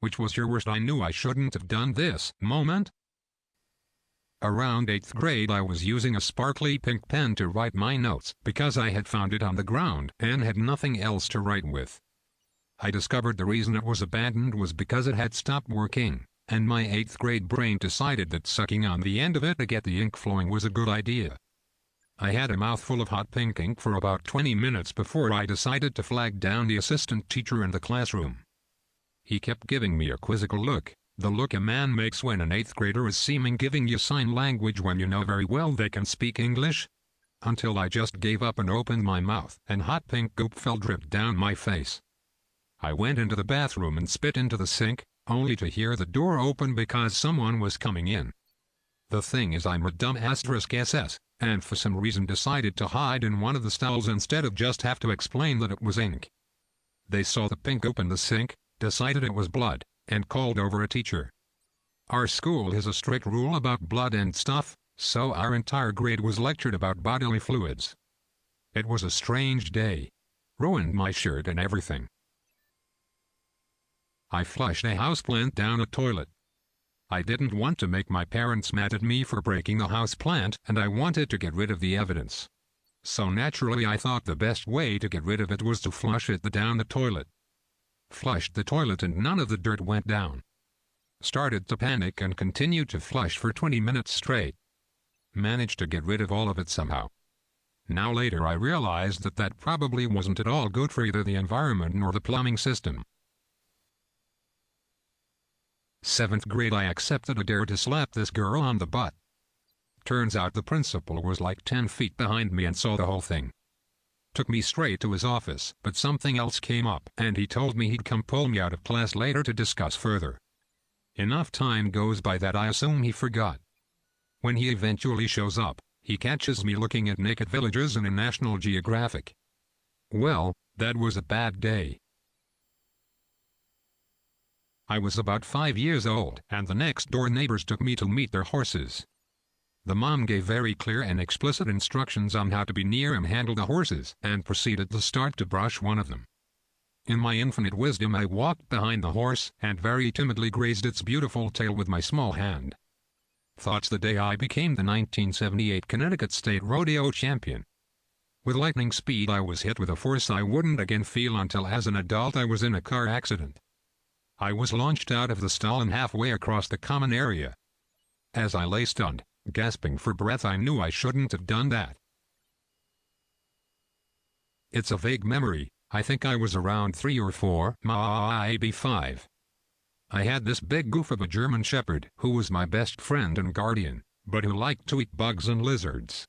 which was your worst I knew I shouldn't have done this moment? Around 8th grade I was using a sparkly pink pen to write my notes because I had found it on the ground and had nothing else to write with. I discovered the reason it was abandoned was because it had stopped working, and my 8th grade brain decided that sucking on the end of it to get the ink flowing was a good idea. I had a mouthful of hot pink ink for about 20 minutes before I decided to flag down the assistant teacher in the classroom. He kept giving me a quizzical look, the look a man makes when an 8th grader is seeming giving you sign language when you know very well they can speak English, until I just gave up and opened my mouth and hot pink goop fell drip down my face. I went into the bathroom and spit into the sink, only to hear the door open because someone was coming in. The thing is, I'm a dumb *SS, and for some reason decided to hide in one of the stalls instead of just have to explain that it was ink. They saw the pink goop in the sink, decided it was blood, and called over a teacher. Our school has a strict rule about blood and stuff, so our entire grade was lectured about bodily fluids. It was a strange day. Ruined my shirt and everything. I flushed a houseplant down a toilet. I didn't want to make my parents mad at me for breaking the houseplant, and I wanted to get rid of the evidence. So naturally I thought the best way to get rid of it was to flush it down the toilet. Flushed the toilet and none of the dirt went down. Started to panic and continued to flush for 20 minutes straight. Managed to get rid of all of it somehow. Now later I realized that that probably wasn't at all good for either the environment nor the plumbing system. 7th grade I accepted a dare to slap this girl on the butt. Turns out the principal was like 10 feet behind me and saw the whole thing. Took me straight to his office, but something else came up and he told me he'd come pull me out of class later to discuss further. Enough time goes by that I assume he forgot. When he eventually shows up, he catches me looking at naked villagers in a National Geographic. Well, that was a bad day. I was about 5 years old, and the next-door neighbors took me to meet their horses. The mom gave very clear and explicit instructions on how to be near and handle the horses, and proceeded to start to brush one of them. In my infinite wisdom I walked behind the horse, and very timidly grazed its beautiful tail with my small hand. Thought's the day I became the 1978 Connecticut State Rodeo Champion. With lightning speed I was hit with a force I wouldn't again feel until as an adult I was in a car accident. I was launched out of the stall and halfway across the common area. As I lay stunned, gasping for breath, I knew I shouldn't have done that. It's a vague memory. I think I was around 3 or 4, maybe 5. I had this big goof of a German Shepherd who was my best friend and guardian, but who liked to eat bugs and lizards.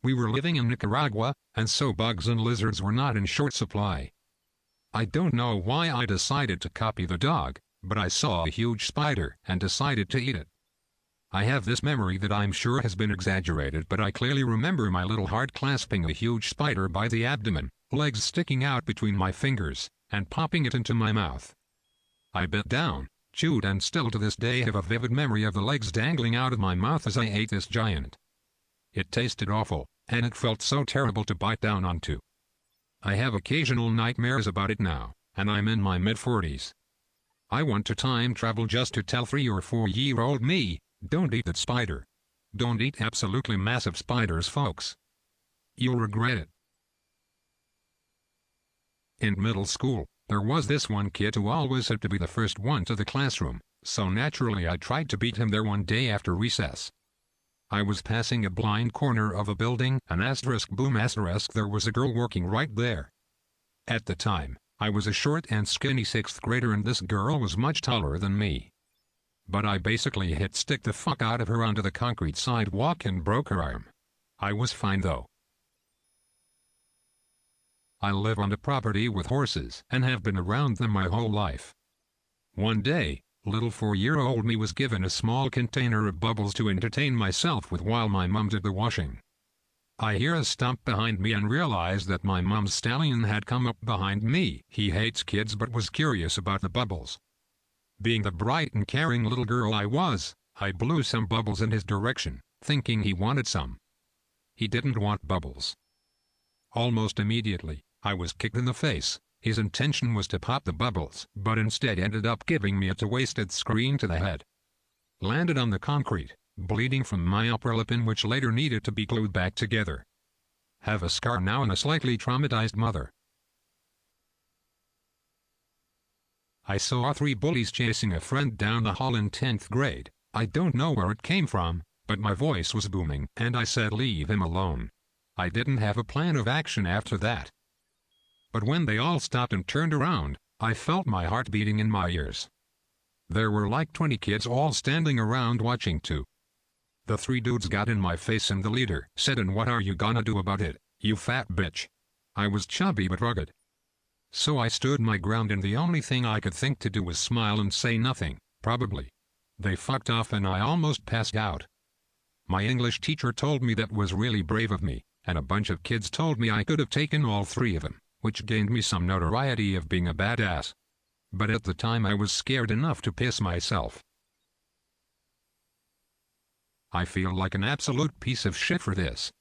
We were living in Nicaragua, and so bugs and lizards were not in short supply. I don't know why I decided to copy the dog, but I saw a huge spider and decided to eat it. I have this memory that I'm sure has been exaggerated, but I clearly remember my little heart clasping a huge spider by the abdomen, legs sticking out between my fingers, and popping it into my mouth. I bit down, chewed, and still to this day have a vivid memory of the legs dangling out of my mouth as I ate this giant. It tasted awful, and it felt so terrible to bite down onto. I have occasional nightmares about it now, and I'm in my mid-40s. I want to time travel just to tell 3 or 4-year-old me, don't eat that spider. Don't eat absolutely massive spiders, folks. You'll regret it. In middle school, there was this one kid who always had to be the first one to the classroom, so naturally I tried to beat him there one day after recess. I was passing a blind corner of a building, and *boom*, there was a girl working right there. At the time, I was a short and skinny 6th grader and this girl was much taller than me. But I basically hit stick the fuck out of her onto the concrete sidewalk and broke her arm. I was fine though. I live on a property with horses and have been around them my whole life. One day, little 4-year-old me was given a small container of bubbles to entertain myself with while my mum did the washing. I hear a stomp behind me and realize that my mum's stallion had come up behind me. He hates kids but was curious about the bubbles. Being the bright and caring little girl I was, I blew some bubbles in his direction, thinking he wanted some. He didn't want bubbles. Almost immediately, I was kicked in the face, His intention was to pop the bubbles, but instead ended up giving me a twisted screen to the head. Landed on the concrete, bleeding from my upper lip in which later needed to be glued back together. Have a scar now and a slightly traumatized mother. I saw 3 bullies chasing a friend down the hall in 10th grade. I don't know where it came from, but my voice was booming, and I said leave him alone. I didn't have a plan of action after that. But when they all stopped and turned around, I felt my heart beating in my ears. There were like 20 kids all standing around watching too. The 3 dudes got in my face and the leader said, "And what are you gonna do about it, you fat bitch?" I was chubby but rugged. So I stood my ground and the only thing I could think to do was smile and say nothing, probably. They fucked off and I almost passed out. My English teacher told me that was really brave of me, and a bunch of kids told me I could have taken all 3 of them, which gained me some notoriety of being a badass. But at the time I was scared enough to piss myself. I feel like an absolute piece of shit for this.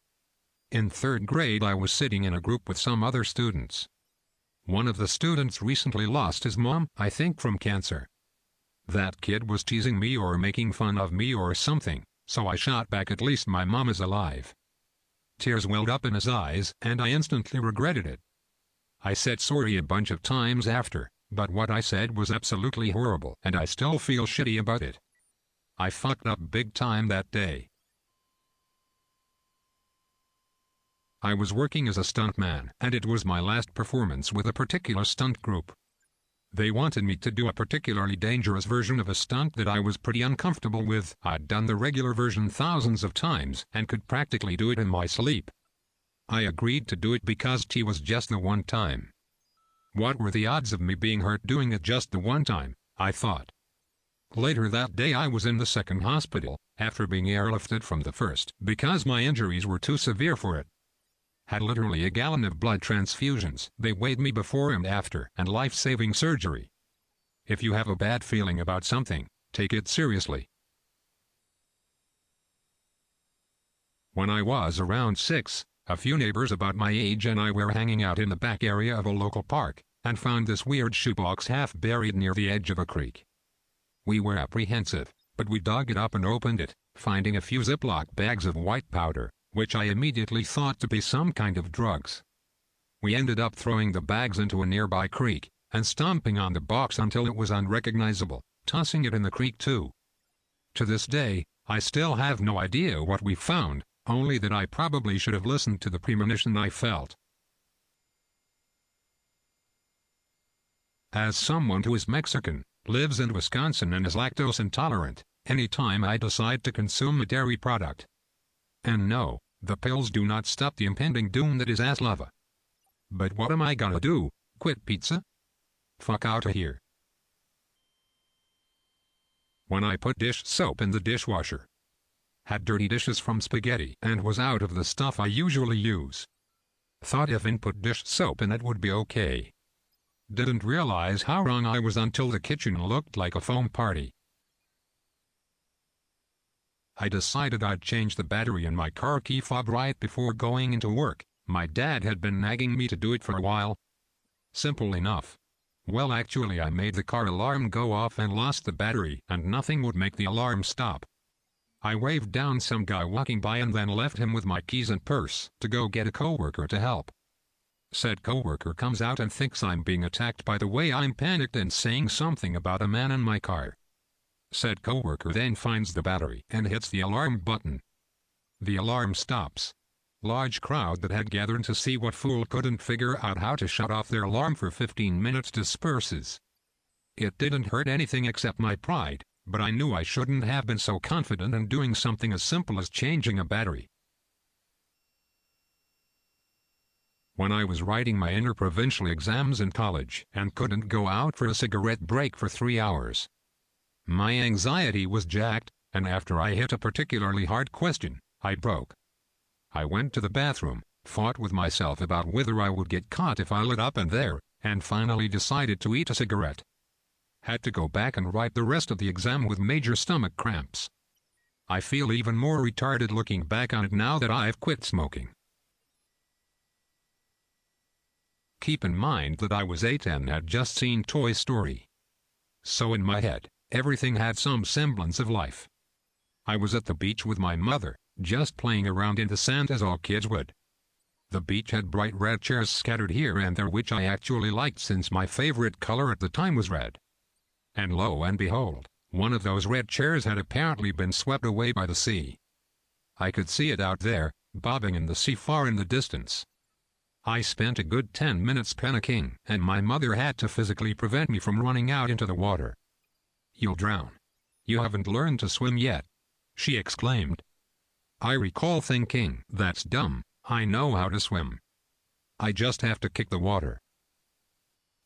In 3rd grade I was sitting in a group with some other students. One of the students recently lost his mom, I think from cancer. That kid was teasing me or making fun of me or something, so I shot back, "At least my mom is alive." Tears welled up in his eyes, and I instantly regretted it. I said sorry a bunch of times after, but what I said was absolutely horrible, and I still feel shitty about it. I fucked up big time that day. I was working as a stuntman, and it was my last performance with a particular stunt group. They wanted me to do a particularly dangerous version of a stunt that I was pretty uncomfortable with. I'd done the regular version thousands of times and could practically do it in my sleep. I agreed to do it because it was just the one time. What were the odds of me being hurt doing it just the one time, I thought. Later that day I was in the 2nd hospital, after being airlifted from the 1st, because my injuries were too severe for it. Had literally a gallon of blood transfusions. They weighed me before and after, and life-saving surgery. If you have a bad feeling about something, take it seriously. When I was around 6, a few neighbors about my age and I were hanging out in the back area of a local park, and found this weird shoebox half buried near the edge of a creek. We were apprehensive, but we dug it up and opened it, finding a few Ziploc bags of white powder, which I immediately thought to be some kind of drugs. We ended up throwing the bags into a nearby creek, and stomping on the box until it was unrecognizable, tossing it in the creek too. To this day, I still have no idea what we found, only that I probably should have listened to the premonition I felt. As someone who is Mexican, lives in Wisconsin and is lactose intolerant, anytime I decide to consume a dairy product. And no, the pills do not stop the impending doom that is ass lava. But what am I gonna do, quit pizza? Fuck outta here. When I put dish soap in the dishwasher. Had dirty dishes from spaghetti and was out of the stuff I usually use. Thought if I put dish soap in it would be okay. Didn't realize how wrong I was until the kitchen looked like a foam party. I decided I'd change the battery in my car key fob right before going into work. My dad had been nagging me to do it for a while. Simple enough. Well, actually I made the car alarm go off and lost the battery, and nothing would make the alarm stop. I waved down some guy walking by and then left him with my keys and purse to go get a coworker to help. Said coworker comes out and thinks I'm being attacked by the way I'm panicked and saying something about a man in my car. Said coworker then finds the battery and hits the alarm button. The alarm stops. Large crowd that had gathered to see what fool couldn't figure out how to shut off their alarm for 15 minutes disperses. It didn't hurt anything except my pride, but I knew I shouldn't have been so confident in doing something as simple as changing a battery. When I was writing my interprovincial exams in college and couldn't go out for a cigarette break for 3 hours. My anxiety was jacked, and after I hit a particularly hard question, I broke. I went to the bathroom, fought with myself about whether I would get caught if I lit up in there, and finally decided to eat a cigarette. Had to go back and write the rest of the exam with major stomach cramps. I feel even more retarded looking back on it now that I've quit smoking. Keep in mind that I was 8 and had just seen Toy Story. So in my head, everything had some semblance of life. I was at the beach with my mother, just playing around in the sand as all kids would. The beach had bright red chairs scattered here and there, which I actually liked since my favorite color at the time was red. And lo and behold, one of those red chairs had apparently been swept away by the sea. I could see it out there, bobbing in the sea far in the distance. I spent a good 10 minutes panicking, and my mother had to physically prevent me from running out into the water. "You'll drown. You haven't learned to swim yet," she exclaimed. I recall thinking, "That's dumb, I know how to swim. I just have to kick the water."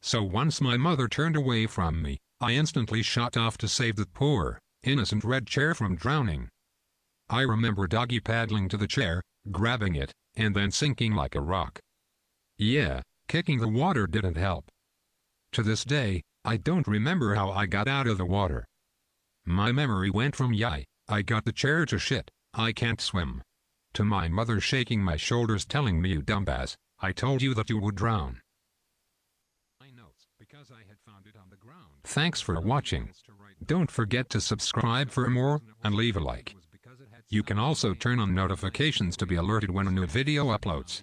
So once my mother turned away from me, I instantly shot off to save the poor, innocent red chair from drowning. I remember doggy paddling to the chair, grabbing it, and then sinking like a rock. Yeah, kicking the water didn't help. To this day, I don't remember how I got out of the water. My memory went from "Yay, I got the chair" to "Shit, I can't swim," to my mother shaking my shoulders telling me, "You dumbass, I told you that you would drown." Thanks for watching. Don't forget to subscribe for more, and leave a like. You can also turn on notifications to be alerted when a new video uploads.